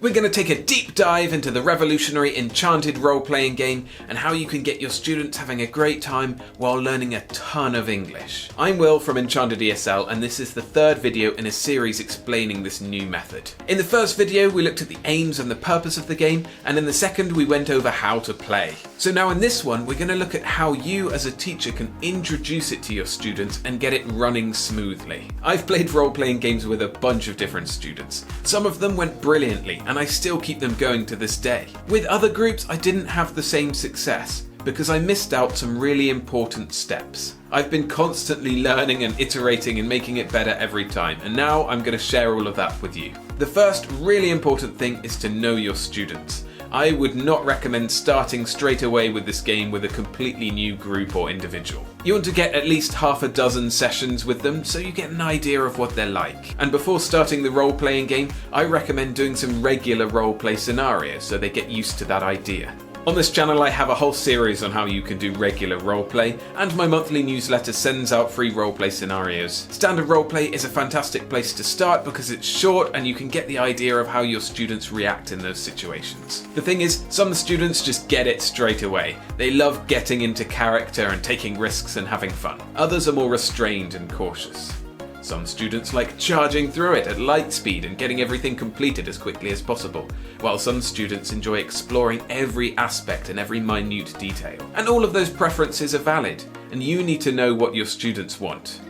We're going to take a deep dive into the revolutionary Enchanted role-playing game and how you can get your students having a great time while learning a ton of English. I'm Will from Enchanted ESL, and this is the third video in a series explaining this new method. In the first video we looked at the aims and the purpose of the game, and in the second we went over how to play. So now in this one we're going to look at how you as a teacher can introduce it to your students and get it running smoothly. I've played role-playing games with a bunch of different students. Some of them went brilliantly and I still keep them going to this day. With other groups I didn't have the same success because I missed out some really important steps. I've been constantly learning and iterating and making it better every time, and now I'm going to share all of that with you. The first really important thing is to know your students. I would not recommend starting straight away with this game with a completely new group or individual. You want to get at least half a dozen sessions with them so you get an idea of what they're like. And before starting the role-playing game, I recommend doing some regular role-play scenarios so they get used to that idea. On this channel I have a whole series on how you can do regular roleplay, and my monthly newsletter sends out free roleplay scenarios. Standard roleplay is a fantastic place to start because it's short and you can get the idea of how your students react in those situations. The thing is, some students just get it straight away. They love getting into character and taking risks and having fun. Others are more restrained and cautious. Some students like charging through it at light speed and getting everything completed as quickly as possible, while some students enjoy exploring every aspect and every minute detail. And all of those preferences are valid, and you need to know what your students want.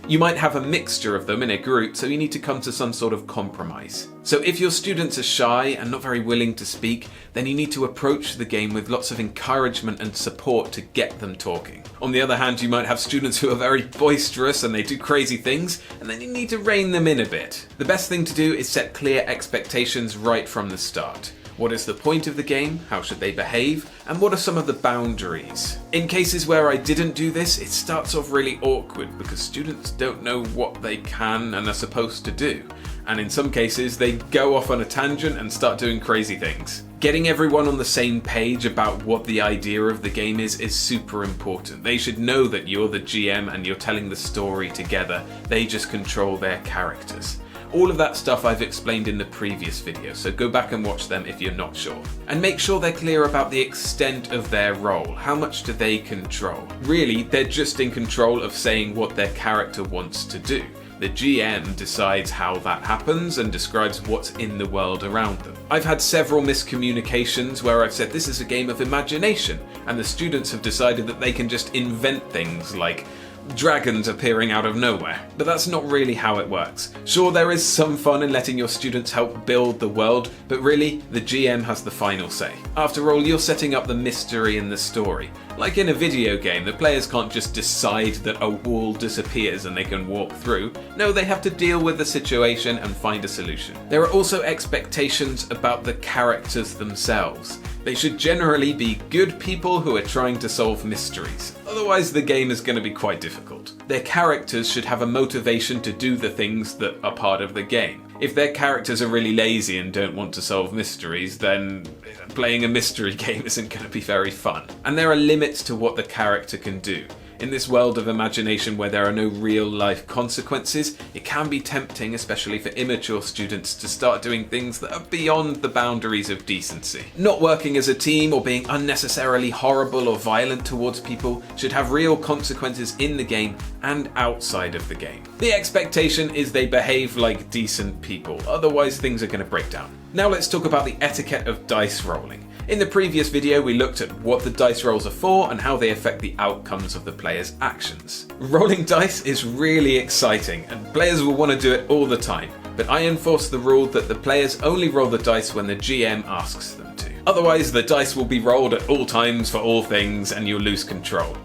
You might have a mixture of them in a group, so you need to come to some sort of compromise. So if your students are shy and not very willing to speak, then you need to approach the game with lots of encouragement and support to get them talking. On the other hand, you might have students who are very boisterous and they do crazy things, and then you need to rein them in a bit. The best thing to do is set clear expectations right from the start. What is the point of the game? How should they behave? And what are some of the boundaries? In cases where I didn't do this, it starts off really awkward because students don't know what they can and are supposed to do. And in some cases, they go off on a tangent and start doing crazy things. Getting everyone on the same page about what the idea of the game is super important. They should know that you're the GM and you're telling the story together. They just control their characters. All of that stuff I've explained in the previous video, so go back and watch them if you're not sure. And make sure they're clear about the extent of their role. How much do they control? Really, they're just in control of saying what their character wants to do. The GM decides how that happens and describes what's in the world around them. I've had several miscommunications where I've said this is a game of imagination, and the students have decided that they can just invent things like dragons appearing out of nowhere. But that's not really how it works. Sure, there is some fun in letting your students help build the world, but really, the GM has the final say. After all, you're setting up the mystery in the story. Like in a video game, the players can't just decide that a wall disappears and they can walk through. No, they have to deal with the situation and find a solution. There are also expectations about the characters themselves. They should generally be good people who are trying to solve mysteries. Otherwise, the game is going to be quite difficult. Their characters should have a motivation to do the things that are part of the game. If their characters are really lazy and don't want to solve mysteries, then playing a mystery game isn't going to be very fun. And there are limits to what the character can do. In this world of imagination where there are no real-life consequences, it can be tempting, especially for immature students, to start doing things that are beyond the boundaries of decency. Not working as a team or being unnecessarily horrible or violent towards people should have real consequences in the game and outside of the game. The expectation is they behave like decent people, otherwise things are going to break down. Now let's talk about the etiquette of dice rolling. In the previous video we looked at what the dice rolls are for and how they affect the outcomes of the players' actions. Rolling dice is really exciting and players will want to do it all the time, but I enforce the rule that the players only roll the dice when the GM asks them to. Otherwise the dice will be rolled at all times for all things and you'll lose control.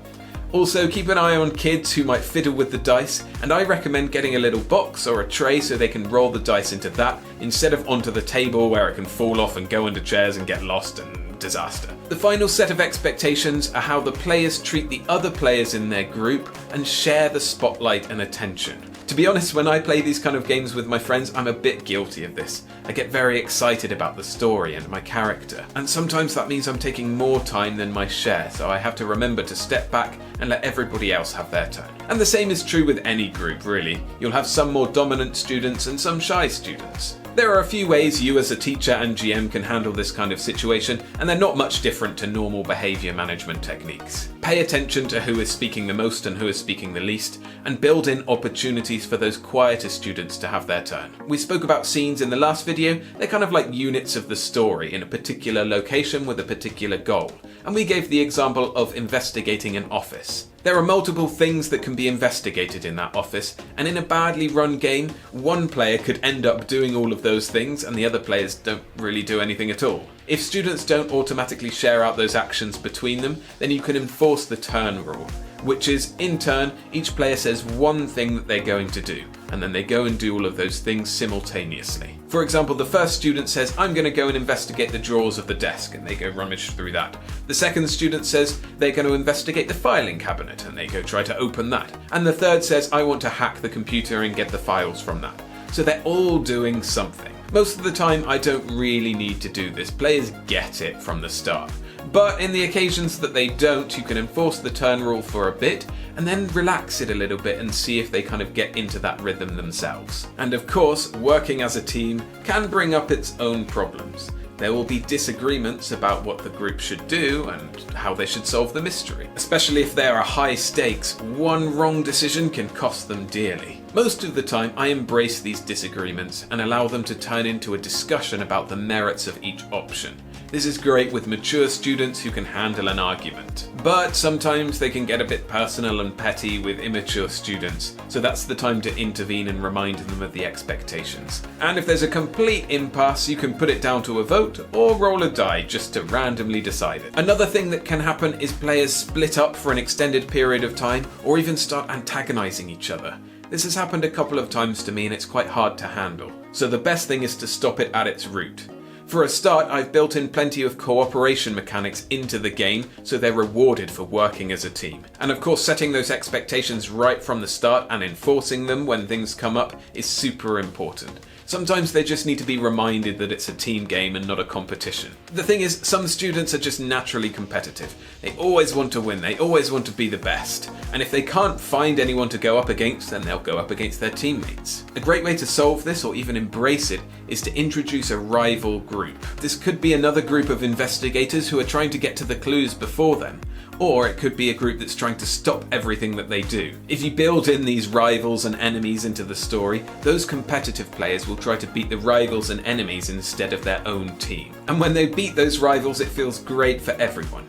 Also, keep an eye on kids who might fiddle with the dice, and I recommend getting a little box or a tray so they can roll the dice into that instead of onto the table where it can fall off and go under chairs and get lost and disaster. The final set of expectations are how the players treat the other players in their group and share the spotlight and attention. To be honest, when I play these kind of games with my friends, I'm a bit guilty of this. I get very excited about the story and my character, and sometimes that means I'm taking more time than my share, so I have to remember to step back and let everybody else have their turn. And the same is true with any group, really. You'll have some more dominant students and some shy students. There are a few ways you as a teacher and GM can handle this kind of situation, and they're not much different to normal behaviour management techniques. Pay attention to who is speaking the most and who is speaking the least, and build in opportunities for those quieter students to have their turn. We spoke about scenes in the last video. They're kind of like units of the story in a particular location with a particular goal, and we gave the example of investigating an office. There are multiple things that can be investigated in that office, and in a badly run game, one player could end up doing all of those things and the other players don't really do anything at all. If students don't automatically share out those actions between them, then you can enforce the turn rule, which is, in turn, each player says one thing that they're going to do, and then they go and do all of those things simultaneously. For example, the first student says, I'm going to go and investigate the drawers of the desk, and they go rummage through that. The second student says, they're going to investigate the filing cabinet, and they go try to open that. And the third says, I want to hack the computer and get the files from that. So they're all doing something. Most of the time, I don't really need to do this. Players get it from the start. But in the occasions that they don't, you can enforce the turn rule for a bit and then relax it a little bit and see if they kind of get into that rhythm themselves. And of course, working as a team can bring up its own problems. There will be disagreements about what the group should do and how they should solve the mystery. Especially if there are high stakes, one wrong decision can cost them dearly. Most of the time, I embrace these disagreements and allow them to turn into a discussion about the merits of each option. This is great with mature students who can handle an argument. But sometimes they can get a bit personal and petty with immature students, so that's the time to intervene and remind them of the expectations. And if there's a complete impasse, you can put it down to a vote or roll a die just to randomly decide it. Another thing that can happen is players split up for an extended period of time or even start antagonizing each other. This has happened a couple of times to me and it's quite hard to handle. So the best thing is to stop it at its root. For a start, I've built in plenty of cooperation mechanics into the game, so they're rewarded for working as a team. And of course, setting those expectations right from the start and enforcing them when things come up is super important. Sometimes they just need to be reminded that it's a team game and not a competition. The thing is, some students are just naturally competitive. They always want to win, they always want to be the best. And if they can't find anyone to go up against, then they'll go up against their teammates. A great way to solve this, or even embrace it, is to introduce a rival group. This could be another group of investigators who are trying to get to the clues before them. Or it could be a group that's trying to stop everything that they do. If you build in these rivals and enemies into the story, those competitive players will try to beat the rivals and enemies instead of their own team. And when they beat those rivals, it feels great for everyone.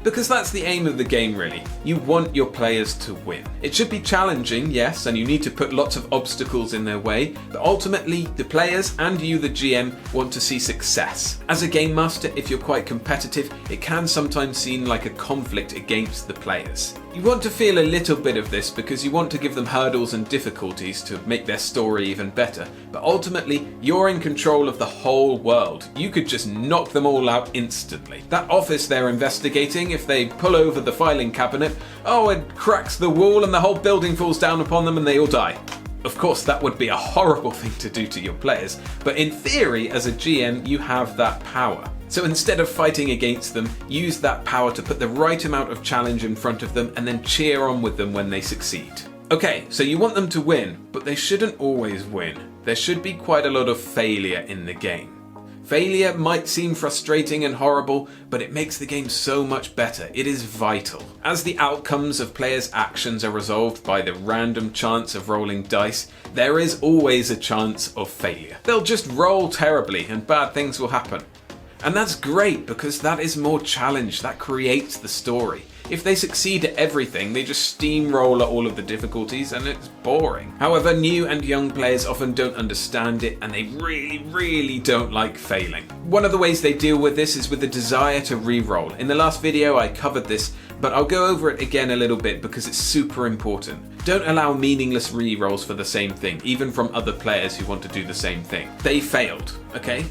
Because that's the aim of the game, really. You want your players to win. It should be challenging, yes, and you need to put lots of obstacles in their way, but ultimately, the players and you, the GM, want to see success. As a game master, if you're quite competitive, it can sometimes seem like a conflict against the players. You want to feel a little bit of this because you want to give them hurdles and difficulties to make their story even better, but ultimately, you're in control of the whole world. You could just knock them all out instantly. That office they're investigating, if they pull over the filing cabinet, it cracks the wall and the whole building falls down upon them and they all die. Of course, that would be a horrible thing to do to your players, but in theory, as a GM, you have that power. So instead of fighting against them, use that power to put the right amount of challenge in front of them and then cheer on with them when they succeed. Okay, so you want them to win, but they shouldn't always win. There should be quite a lot of failure in the game. Failure might seem frustrating and horrible, but it makes the game so much better. It is vital. As the outcomes of players' actions are resolved by the random chance of rolling dice, there is always a chance of failure. They'll just roll terribly and bad things will happen. And that's great because that is more challenge, that creates the story. If they succeed at everything, they just steamroll at all of the difficulties and it's boring. However, new and young players often don't understand it and they really don't like failing. One of the ways they deal with this is with the desire to re-roll. In the last video I covered this, but I'll go over it again a little bit because it's super important. Don't allow meaningless re-rolls for the same thing, even from other players who want to do the same thing. They failed, okay?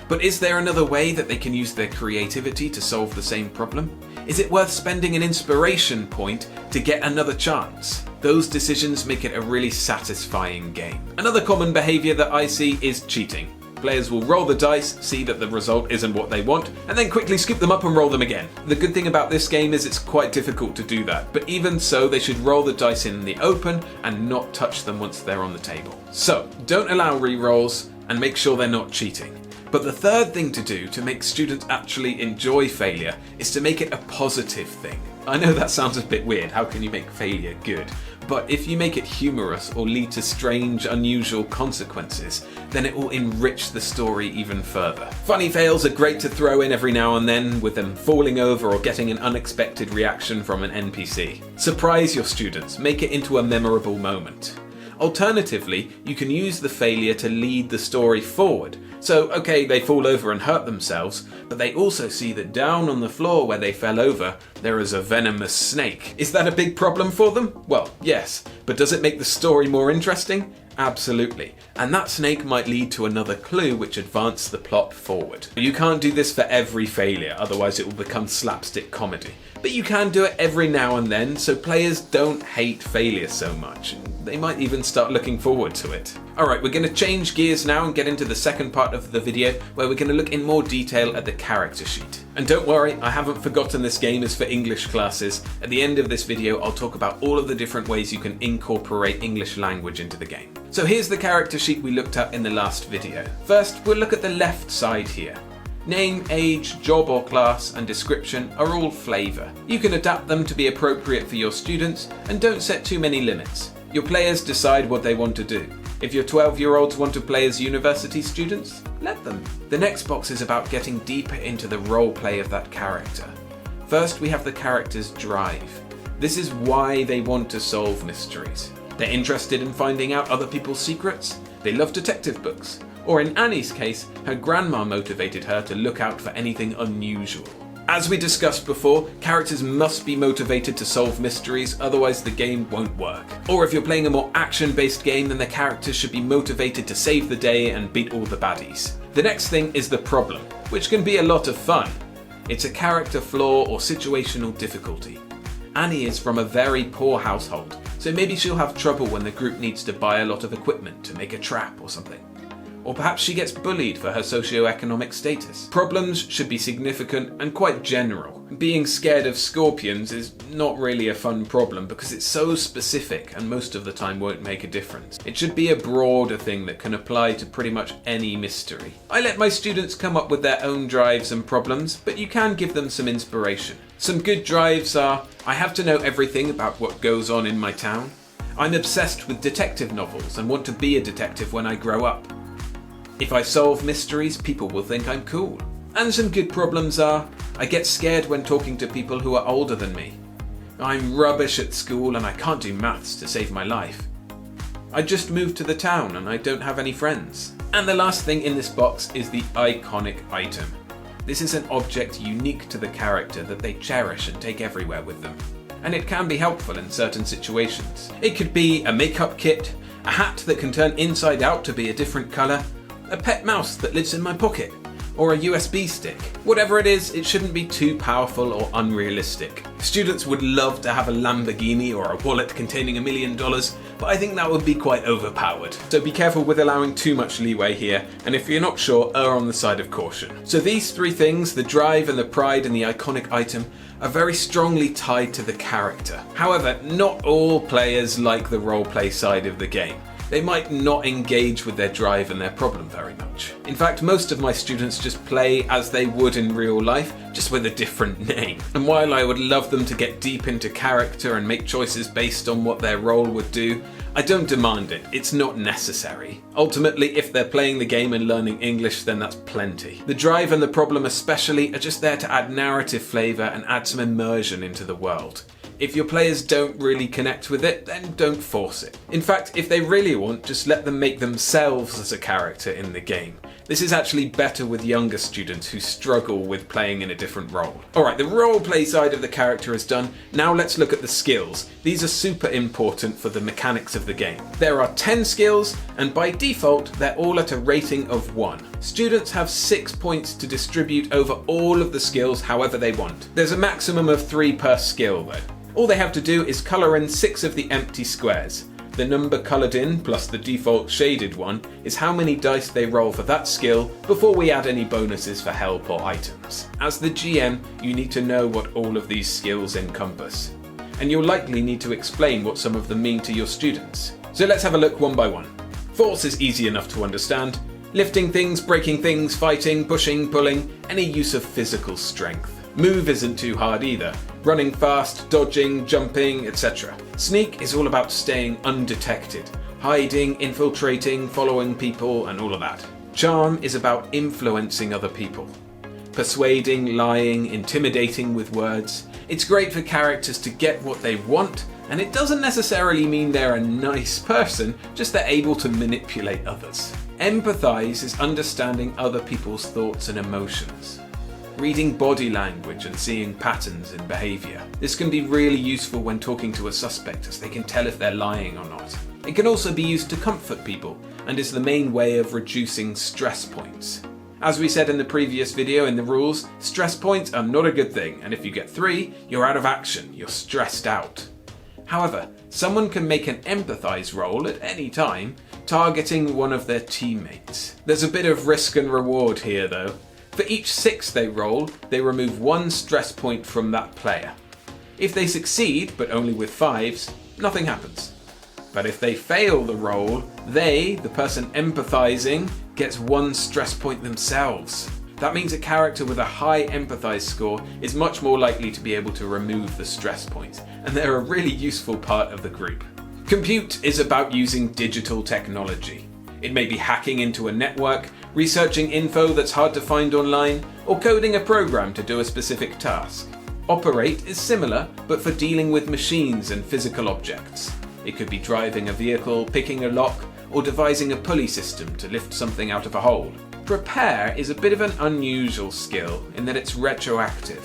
But is there another way that they can use their creativity to solve the same problem? Is it worth spending an inspiration point to get another chance? Those decisions make it a really satisfying game. Another common behaviour that I see is cheating. Players will roll the dice, see that the result isn't what they want, and then quickly scoop them up and roll them again. The good thing about this game is it's quite difficult to do that, but even so, they should roll the dice in the open and not touch them once they're on the table. So, don't allow re-rolls, and make sure they're not cheating. But the third thing to do to make students actually enjoy failure is to make it a positive thing. I know that sounds a bit weird, how can you make failure good? But if you make it humorous or lead to strange, unusual consequences, then it will enrich the story even further. Funny fails are great to throw in every now and then, with them falling over or getting an unexpected reaction from an NPC. Surprise your students, make it into a memorable moment. Alternatively, you can use the failure to lead the story forward. So, okay, they fall over and hurt themselves, but they also see that down on the floor where they fell over, there is a venomous snake. Is that a big problem for them? Well, yes. But does it make the story more interesting? Absolutely. And that snake might lead to another clue which advances the plot forward. You can't do this for every failure, otherwise it will become slapstick comedy. But you can do it every now and then, so players don't hate failure so much. They might even start looking forward to it. Alright, we're going to change gears now and get into the second part of the video where we're going to look in more detail at the character sheet. And don't worry, I haven't forgotten this game is for English classes. At the end of this video, I'll talk about all of the different ways you can incorporate English language into the game. So here's the character sheet we looked at in the last video. First, we'll look at the left side here. Name, age, job or class, and description are all flavour. You can adapt them to be appropriate for your students and don't set too many limits. Your players decide what they want to do. If your 12-year-olds want to play as university students, let them. The next box is about getting deeper into the roleplay of that character. First, we have the character's drive. This is why they want to solve mysteries. They're interested in finding out other people's secrets. They love detective books. Or in Annie's case, her grandma motivated her to look out for anything unusual. As we discussed before, characters must be motivated to solve mysteries, otherwise the game won't work. Or if you're playing a more action-based game, then the characters should be motivated to save the day and beat all the baddies. The next thing is the problem, which can be a lot of fun. It's a character flaw or situational difficulty. Annie is from a very poor household, so maybe she'll have trouble when the group needs to buy a lot of equipment to make a trap or something. Or perhaps she gets bullied for her socio-economic status. Problems should be significant and quite general. Being scared of scorpions is not really a fun problem because it's so specific and most of the time won't make a difference. It should be a broader thing that can apply to pretty much any mystery. I let my students come up with their own drives and problems, but you can give them some inspiration. Some good drives are, I have to know everything about what goes on in my town. I'm obsessed with detective novels and want to be a detective when I grow up. If I solve mysteries, people will think I'm cool. And some good problems are, I get scared when talking to people who are older than me. I'm rubbish at school and I can't do maths to save my life. I just moved to the town and I don't have any friends. And the last thing in this box is the iconic item. This is an object unique to the character that they cherish and take everywhere with them. And it can be helpful in certain situations. It could be a makeup kit, a hat that can turn inside out to be a different colour, a pet mouse that lives in my pocket, or a USB stick. Whatever it is, it shouldn't be too powerful or unrealistic. Students would love to have a Lamborghini or a wallet containing $1 million, but I think that would be quite overpowered. So be careful with allowing too much leeway here, and if you're not sure, err on the side of caution. So these three things, the drive and the pride and the iconic item, are very strongly tied to the character. However, not all players like the roleplay side of the game. They might not engage with their drive and their problem very much. In fact, most of my students just play as they would in real life, just with a different name. And while I would love them to get deep into character and make choices based on what their role would do, I don't demand it. It's not necessary. Ultimately, if they're playing the game and learning English, then that's plenty. The drive and the problem especially are just there to add narrative flavour and add some immersion into the world. If your players don't really connect with it, then don't force it. In fact, if they really want, just let them make themselves as a character in the game. This is actually better with younger students who struggle with playing in a different role. Alright, the roleplay side of the character is done. Now let's look at the skills. These are super important for the mechanics of the game. There are 10 skills, and by default, they're all at a rating of 1. Students have 6 points to distribute over all of the skills however they want. There's a maximum of 3 per skill though. All they have to do is colour in 6 of the empty squares. The number coloured in plus the default shaded one is how many dice they roll for that skill before we add any bonuses for help or items. As the GM, you need to know what all of these skills encompass. And you'll likely need to explain what some of them mean to your students. So let's have a look one by one. Force is easy enough to understand. Lifting things, breaking things, fighting, pushing, pulling, any use of physical strength. Move isn't too hard either. Running fast, dodging, jumping, etc. Sneak is all about staying undetected. Hiding, infiltrating, following people, and all of that. Charm is about influencing other people. Persuading, lying, intimidating with words. It's great for characters to get what they want, and it doesn't necessarily mean they're a nice person, just they're able to manipulate others. Empathize is understanding other people's thoughts and emotions. Reading body language and seeing patterns in behaviour. This can be really useful when talking to a suspect, as they can tell if they're lying or not. It can also be used to comfort people, and is the main way of reducing stress points. As we said in the previous video in the rules, stress points are not a good thing, and if you get 3, you're out of action, you're stressed out. However, someone can make an empathize roll at any time, targeting one of their teammates. There's a bit of risk and reward here though. For each 6 they roll, they remove 1 stress point from that player. If they succeed, but only with 5s, nothing happens. But if they fail the roll, the person empathizing, gets 1 stress point themselves. That means a character with a high empathize score is much more likely to be able to remove the stress points, and they're a really useful part of the group. Compute is about using digital technology. It may be hacking into a network, researching info that's hard to find online, or coding a program to do a specific task. Operate is similar, but for dealing with machines and physical objects. It could be driving a vehicle, picking a lock, or devising a pulley system to lift something out of a hole. Prepare is a bit of an unusual skill in that it's retroactive.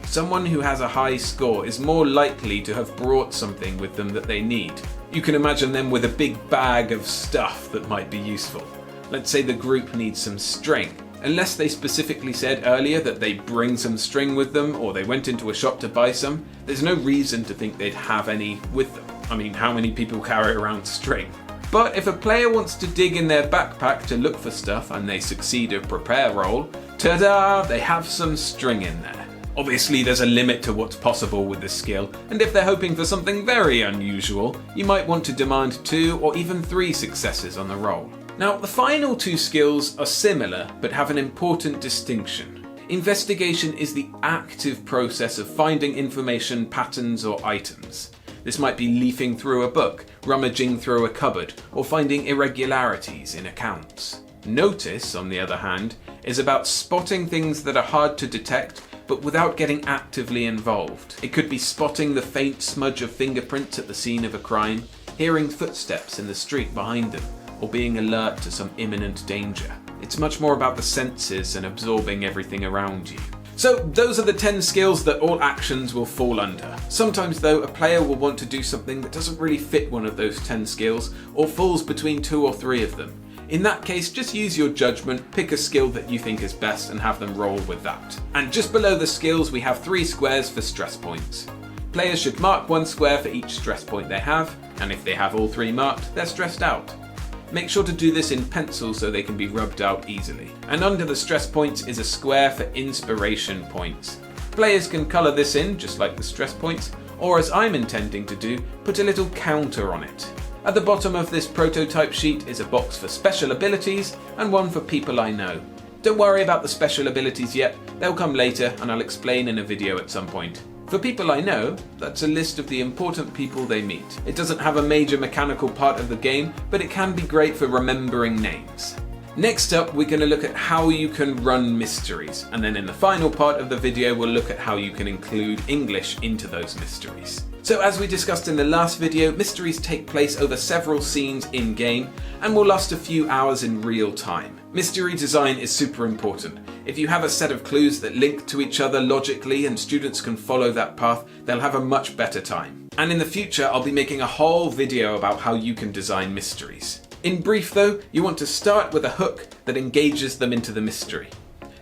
Someone who has a high score is more likely to have brought something with them that they need. You can imagine them with a big bag of stuff that might be useful. Let's say the group needs some string. Unless they specifically said earlier that they bring some string with them, or they went into a shop to buy some, there's no reason to think they'd have any with them. I mean, how many people carry around string? But if a player wants to dig in their backpack to look for stuff and they succeed a prepare roll, ta-da, they have some string in there. Obviously there's a limit to what's possible with this skill, and if they're hoping for something very unusual, you might want to demand 2 or even 3 successes on the roll. Now, the final 2 skills are similar, but have an important distinction. Investigation is the active process of finding information, patterns, or items. This might be leafing through a book, rummaging through a cupboard, or finding irregularities in accounts. Notice, on the other hand, is about spotting things that are hard to detect, but without getting actively involved. It could be spotting the faint smudge of fingerprints at the scene of a crime, hearing footsteps in the street behind them, or being alert to some imminent danger. It's much more about the senses and absorbing everything around you. So those are the 10 skills that all actions will fall under. Sometimes though, a player will want to do something that doesn't really fit one of those 10 skills, or falls between 2 or 3 of them. In that case, just use your judgment, pick a skill that you think is best and have them roll with that. And just below the skills we have 3 squares for stress points. Players should mark 1 square for each stress point they have, and if they have all 3 marked, they're stressed out. Make sure to do this in pencil so they can be rubbed out easily. And under the stress points is a square for inspiration points. Players can colour this in, just like the stress points, or as I'm intending to do, put a little counter on it. At the bottom of this prototype sheet is a box for special abilities and one for people I know. Don't worry about the special abilities yet, they'll come later and I'll explain in a video at some point. For people I know, that's a list of the important people they meet. It doesn't have a major mechanical part of the game, but it can be great for remembering names. Next up, we're going to look at how you can run mysteries, and then in the final part of the video we'll look at how you can include English into those mysteries. So as we discussed in the last video, mysteries take place over several scenes in-game and will last a few hours in real time. Mystery design is super important. If you have a set of clues that link to each other logically and students can follow that path, they'll have a much better time. And in the future, I'll be making a whole video about how you can design mysteries. In brief though, you want to start with a hook that engages them into the mystery.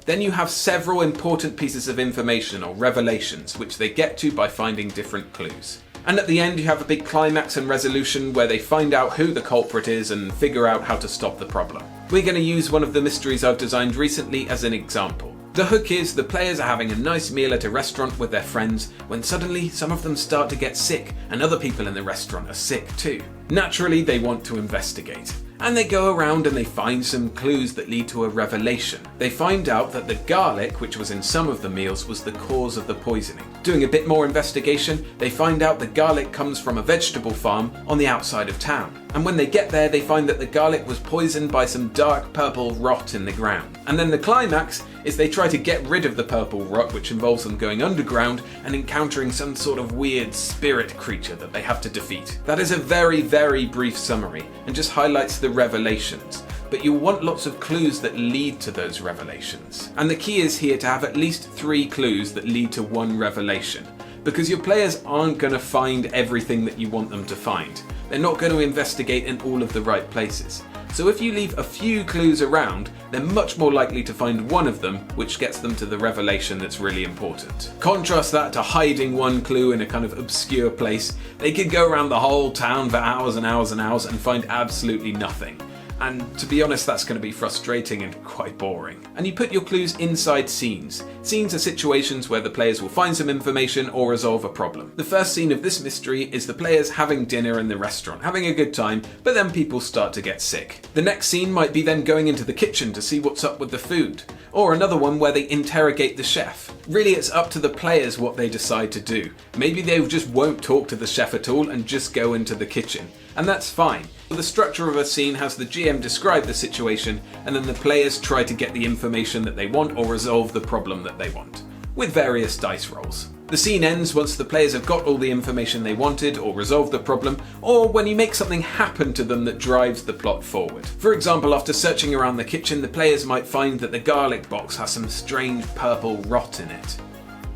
Then you have several important pieces of information or revelations which they get to by finding different clues. And at the end you have a big climax and resolution where they find out who the culprit is and figure out how to stop the problem. We're going to use one of the mysteries I've designed recently as an example. The hook is the players are having a nice meal at a restaurant with their friends when suddenly some of them start to get sick and other people in the restaurant are sick too. Naturally they want to investigate. and they go around and they find some clues that lead to a revelation. They find out that the garlic, which was in some of the meals, was the cause of the poisoning. Doing a bit more investigation, they find out the garlic comes from a vegetable farm on the outside of town. And when they get there, they find that the garlic was poisoned by some dark purple rot in the ground. And then the climax is they try to get rid of the purple rot, which involves them going underground and encountering some sort of weird spirit creature that they have to defeat. That is a very, very brief summary and just highlights the revelations. But you'll want lots of clues that lead to those revelations. And the key is here to have at least 3 clues that lead to one revelation, because your players aren't going to find everything that you want them to find. They're not going to investigate in all of the right places. So if you leave a few clues around, they're much more likely to find one of them, which gets them to the revelation that's really important. Contrast that to hiding one clue in a kind of obscure place. They could go around the whole town for hours and hours and hours and find absolutely nothing. And to be honest, that's going to be frustrating and quite boring. And you put your clues inside scenes. Scenes are situations where the players will find some information or resolve a problem. The first scene of this mystery is the players having dinner in the restaurant, having a good time, but then people start to get sick. The next scene might be them going into the kitchen to see what's up with the food. Or another one where they interrogate the chef. Really, it's up to the players what they decide to do. Maybe they just won't talk to the chef at all and just go into the kitchen. And that's fine. The structure of a scene has the GM describe the situation, and then the players try to get the information that they want or resolve the problem that they want, with various dice rolls. The scene ends once the players have got all the information they wanted or resolved the problem, or when you make something happen to them that drives the plot forward. For example, after searching around the kitchen, the players might find that the garlic box has some strange purple rot in it.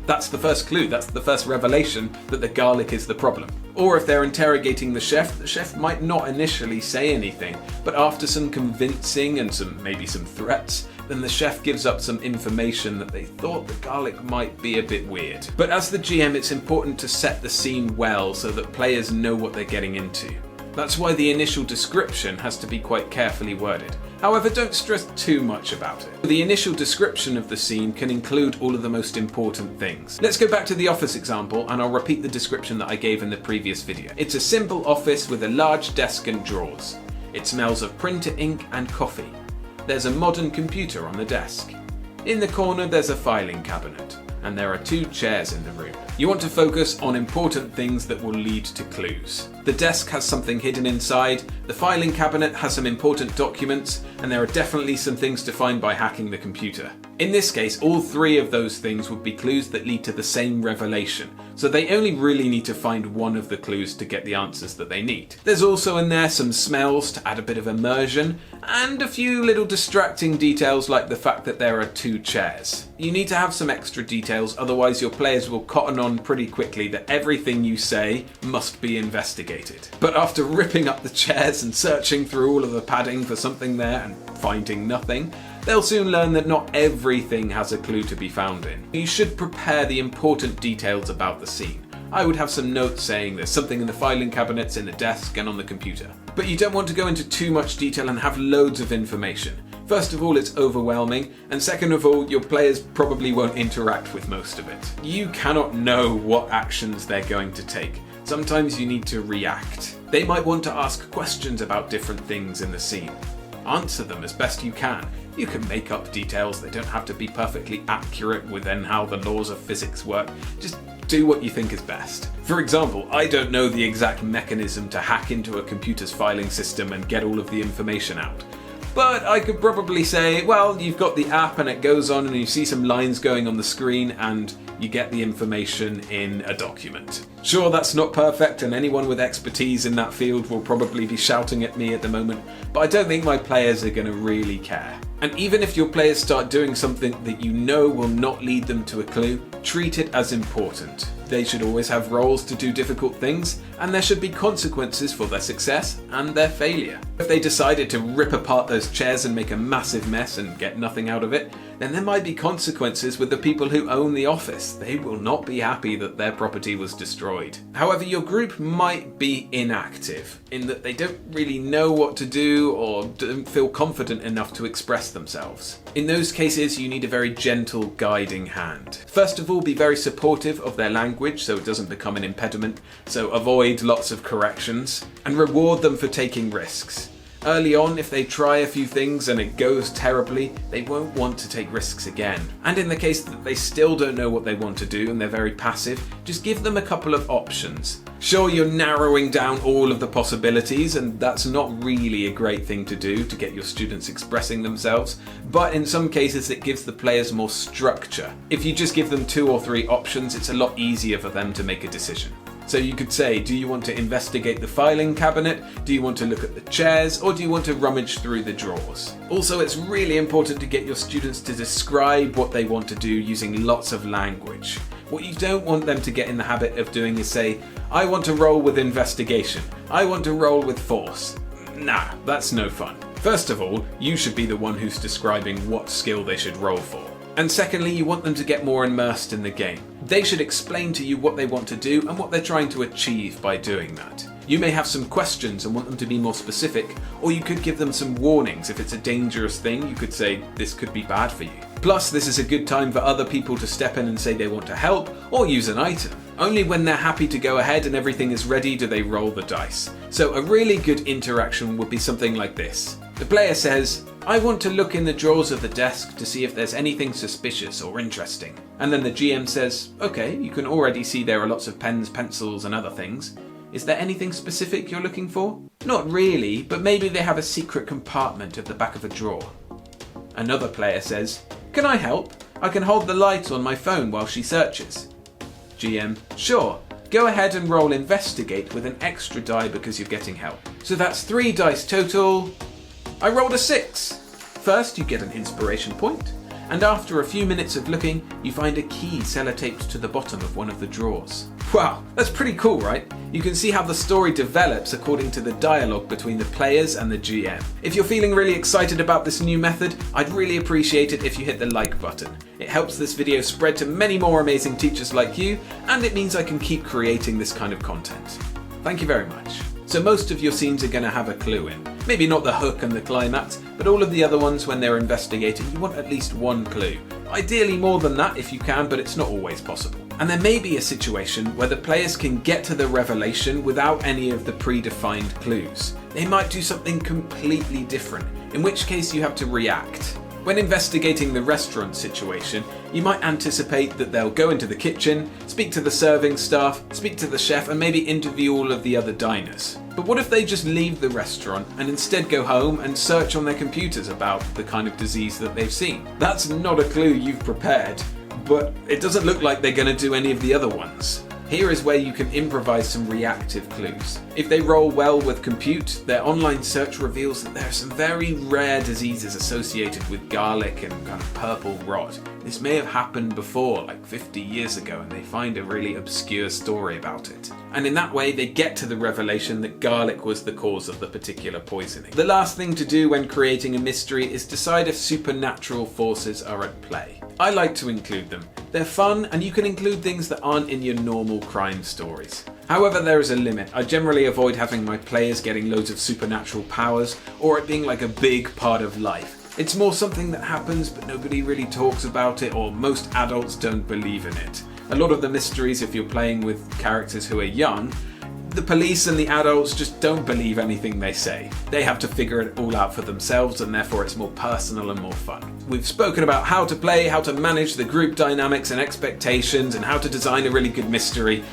That's the first clue, that's the first revelation that the garlic is the problem. Or if they're interrogating the chef might not initially say anything, but after some convincing and maybe some threats, then the chef gives up some information that they thought the garlic might be a bit weird. But as the GM, it's important to set the scene well so that players know what they're getting into. That's why the initial description has to be quite carefully worded. However, don't stress too much about it. The initial description of the scene can include all of the most important things. Let's go back to the office example and I'll repeat the description that I gave in the previous video. It's a simple office with a large desk and drawers. It smells of printer ink and coffee. There's a modern computer on the desk. In the corner there's a filing cabinet, and there are 2 chairs in the room. You want to focus on important things that will lead to clues. The desk has something hidden inside, the filing cabinet has some important documents, and there are definitely some things to find by hacking the computer. In this case, all 3 of those things would be clues that lead to the same revelation, so they only really need to find one of the clues to get the answers that they need. There's also in there some smells to add a bit of immersion, and a few little distracting details like the fact that there are 2 chairs. You need to have some extra details, otherwise your players will cotton on pretty quickly that everything you say must be investigated. But after ripping up the chairs and searching through all of the padding for something there and finding nothing, they'll soon learn that not everything has a clue to be found in. You should prepare the important details about the scene. I would have some notes saying there's something in the filing cabinets, in the desk and on the computer. But you don't want to go into too much detail and have loads of information. First of all, it's overwhelming, and second of all, your players probably won't interact with most of it. You cannot know what actions they're going to take. Sometimes you need to react. They might want to ask questions about different things in the scene. Answer them as best you can. You can make up details, they don't have to be perfectly accurate within how the laws of physics work. Just do what you think is best. For example, I don't know the exact mechanism to hack into a computer's filing system and get all of the information out. But I could probably say, well, you've got the app and it goes on and you see some lines going on the screen and you get the information in a document. Sure, that's not perfect and anyone with expertise in that field will probably be shouting at me at the moment, but I don't think my players are going to really care. And even if your players start doing something that you know will not lead them to a clue, treat it as important. They should always have roles to do difficult things, and there should be consequences for their success and their failure. If they decided to rip apart those chairs and make a massive mess and get nothing out of it, then there might be consequences with the people who own the office. They will not be happy that their property was destroyed. However, your group might be inactive, in that they don't really know what to do or don't feel confident enough to express themselves. In those cases, you need a very gentle guiding hand. First of all, be very supportive of their language so it doesn't become an impediment, so avoid lots of corrections, and reward them for taking risks. Early on, if they try a few things and it goes terribly, they won't want to take risks again. And in the case that they still don't know what they want to do and they're very passive, just give them a couple of options. Sure, you're narrowing down all of the possibilities, and that's not really a great thing to do to get your students expressing themselves, but in some cases it gives the players more structure. If you just give them 2 or 3 options, it's a lot easier for them to make a decision. So you could say, do you want to investigate the filing cabinet? Do you want to look at the chairs? Or do you want to rummage through the drawers? Also, it's really important to get your students to describe what they want to do using lots of language. What you don't want them to get in the habit of doing is say, I want to roll with investigation. I want to roll with force. Nah, that's no fun. First of all, you should be the one who's describing what skill they should roll for. And secondly, you want them to get more immersed in the game. They should explain to you what they want to do and what they're trying to achieve by doing that. You may have some questions and want them to be more specific, or you could give them some warnings. If it's a dangerous thing, you could say, this could be bad for you. Plus, this is a good time for other people to step in and say they want to help or use an item. Only when they're happy to go ahead and everything is ready do they roll the dice. So a really good interaction would be something like this. The player says, I want to look in the drawers of the desk to see if there's anything suspicious or interesting. And then the GM says, okay, you can already see there are lots of pens, pencils and other things. Is there anything specific you're looking for? Not really, but maybe they have a secret compartment at the back of a drawer. Another player says, can I help? I can hold the light on my phone while she searches. GM, sure. Go ahead and roll investigate with an extra die because you're getting help. So that's 3 dice total. I rolled a 6. First, you get an inspiration point, and after a few minutes of looking, you find a key sellotaped to the bottom of one of the drawers. Wow, that's pretty cool, right? You can see how the story develops according to the dialogue between the players and the GM. If you're feeling really excited about this new method, I'd really appreciate it if you hit the like button. It helps this video spread to many more amazing teachers like you, and it means I can keep creating this kind of content. Thank you very much. So most of your scenes are going to have a clue in. Maybe not the hook and the climax, but all of the other ones when they're investigating, you want at least 1 clue. Ideally more than that if you can, but it's not always possible. And there may be a situation where the players can get to the revelation without any of the predefined clues. They might do something completely different, in which case you have to react. When investigating the restaurant situation, you might anticipate that they'll go into the kitchen, speak to the serving staff, speak to the chef, and maybe interview all of the other diners. But what if they just leave the restaurant and instead go home and search on their computers about the kind of disease that they've seen? That's not a clue you've prepared, but it doesn't look like they're going to do any of the other ones. Here is where you can improvise some reactive clues. If they roll well with compute, their online search reveals that there are some very rare diseases associated with garlic and kind of purple rot. This may have happened before, like 50 years ago, and they find a really obscure story about it. And in that way, they get to the revelation that garlic was the cause of the particular poisoning. The last thing to do when creating a mystery is decide if supernatural forces are at play. I like to include them. They're fun, and you can include things that aren't in your normal crime stories. However, there is a limit. I generally avoid having my players getting loads of supernatural powers, or it being like a big part of life. It's more something that happens, but nobody really talks about it, or most adults don't believe in it. A lot of the mysteries, if you're playing with characters who are young, the police and the adults just don't believe anything they say. They have to figure it all out for themselves, and therefore it's more personal and more fun. We've spoken about how to play, how to manage the group dynamics and expectations, and how to design a really good mystery,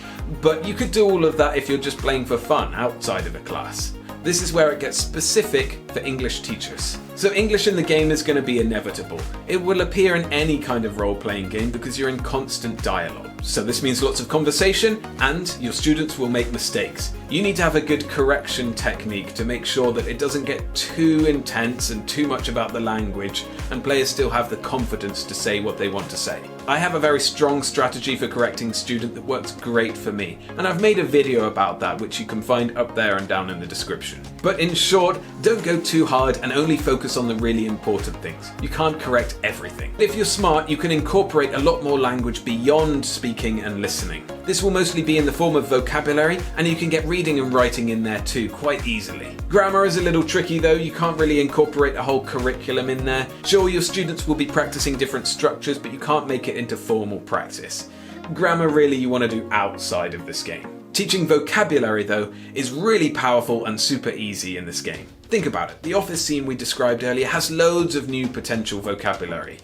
but you could do all of that if you're just playing for fun outside of a class. This is where it gets specific for English teachers. So English in the game is going to be inevitable. It will appear in any kind of role-playing game because you're in constant dialogue. So this means lots of conversation, and your students will make mistakes. You need to have a good correction technique to make sure that it doesn't get too intense and too much about the language, and players still have the confidence to say what they want to say. I have a very strong strategy for correcting student that works great for me, and I've made a video about that which you can find up there and down in the description. But in short, don't go too hard and only focus on the really important things. You can't correct everything. If you're smart, you can incorporate a lot more language beyond speaking and listening. This will mostly be in the form of vocabulary, and you can get reading and writing in there too quite easily. Grammar is a little tricky though. You can't really incorporate a whole curriculum in there. Sure, your students will be practicing different structures, but you can't make it into formal practice. Grammar really you want to do outside of this game. Teaching vocabulary though is really powerful and super easy in this game. Think about it, the office scene we described earlier has loads of new potential vocabulary.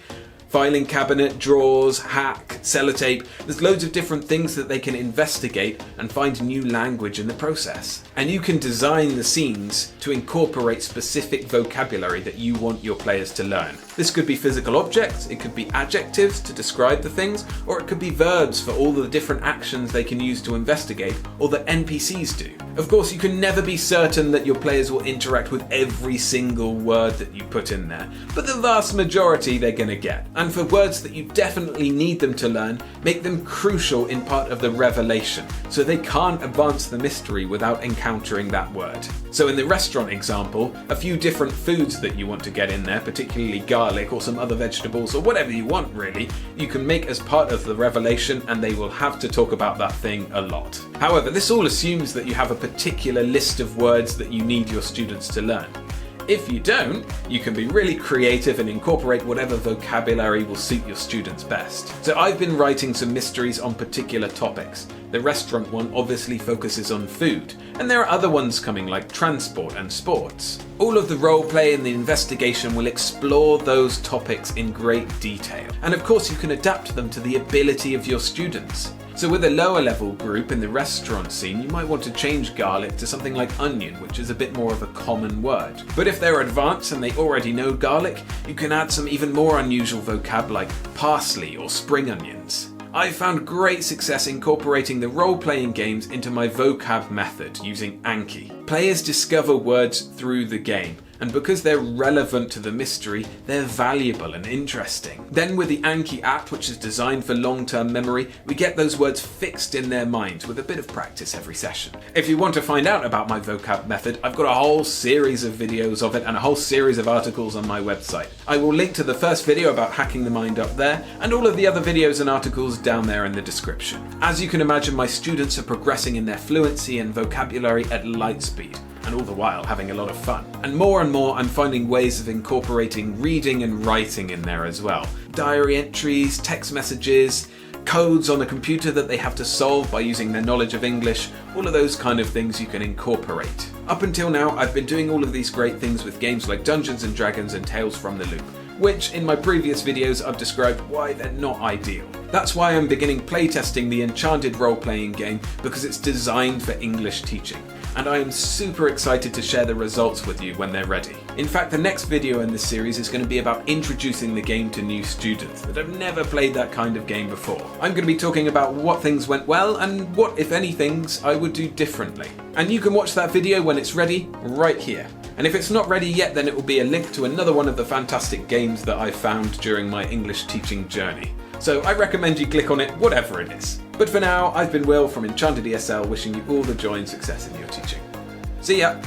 Filing cabinet, drawers, hack, sellotape, there's loads of different things that they can investigate and find new language in the process. And you can design the scenes to incorporate specific vocabulary that you want your players to learn. This could be physical objects, it could be adjectives to describe the things, or it could be verbs for all the different actions they can use to investigate, or that NPCs do. Of course, you can never be certain that your players will interact with every single word that you put in there, but the vast majority they're going to get. And for words that you definitely need them to learn, make them crucial in part of the revelation, so they can't advance the mystery without encountering that word. So in the restaurant example, a few different foods that you want to get in there, particularly garlic or some other vegetables or whatever you want really, you can make as part of the revelation, and they will have to talk about that thing a lot. However, this all assumes that you have a particular list of words that you need your students to learn. If you don't, you can be really creative and incorporate whatever vocabulary will suit your students best. So I've been writing some mysteries on particular topics. The restaurant one obviously focuses on food, and there are other ones coming like transport and sports. All of the roleplay and the investigation will explore those topics in great detail. And of course you can adapt them to the ability of your students. So with a lower level group in the restaurant scene, you might want to change garlic to something like onion, which is a bit more of a common word. But if they're advanced and they already know garlic, you can add some even more unusual vocab like parsley or spring onions. I've found great success incorporating the role-playing games into my vocab method using Anki. Players discover words through the game, and because they're relevant to the mystery, they're valuable and interesting. Then with the Anki app, which is designed for long-term memory, we get those words fixed in their minds with a bit of practice every session. If you want to find out about my vocab method, I've got a whole series of videos of it and a whole series of articles on my website. I will link to the first video about hacking the mind up there, and all of the other videos and articles down there in the description. As you can imagine, my students are progressing in their fluency and vocabulary at light speed, and all the while having a lot of fun. And more I'm finding ways of incorporating reading and writing in there as well. Diary entries, text messages, codes on a computer that they have to solve by using their knowledge of English, all of those kind of things you can incorporate. Up until now, I've been doing all of these great things with games like Dungeons and Dragons and Tales from the Loop, which in my previous videos I've described why they're not ideal. That's why I'm beginning playtesting the Enchanted role-playing game, because it's designed for English teaching, and I am super excited to share the results with you when they're ready. In fact, the next video in this series is going to be about introducing the game to new students that have never played that kind of game before. I'm going to be talking about what things went well and what, if any, things I would do differently. And you can watch that video when it's ready, right here. And if it's not ready yet, then it will be a link to another one of the fantastic games that I found during my English teaching journey. So I recommend you click on it, whatever it is. But for now, I've been Will from Enchanted ESL, wishing you all the joy and success in your teaching. See ya!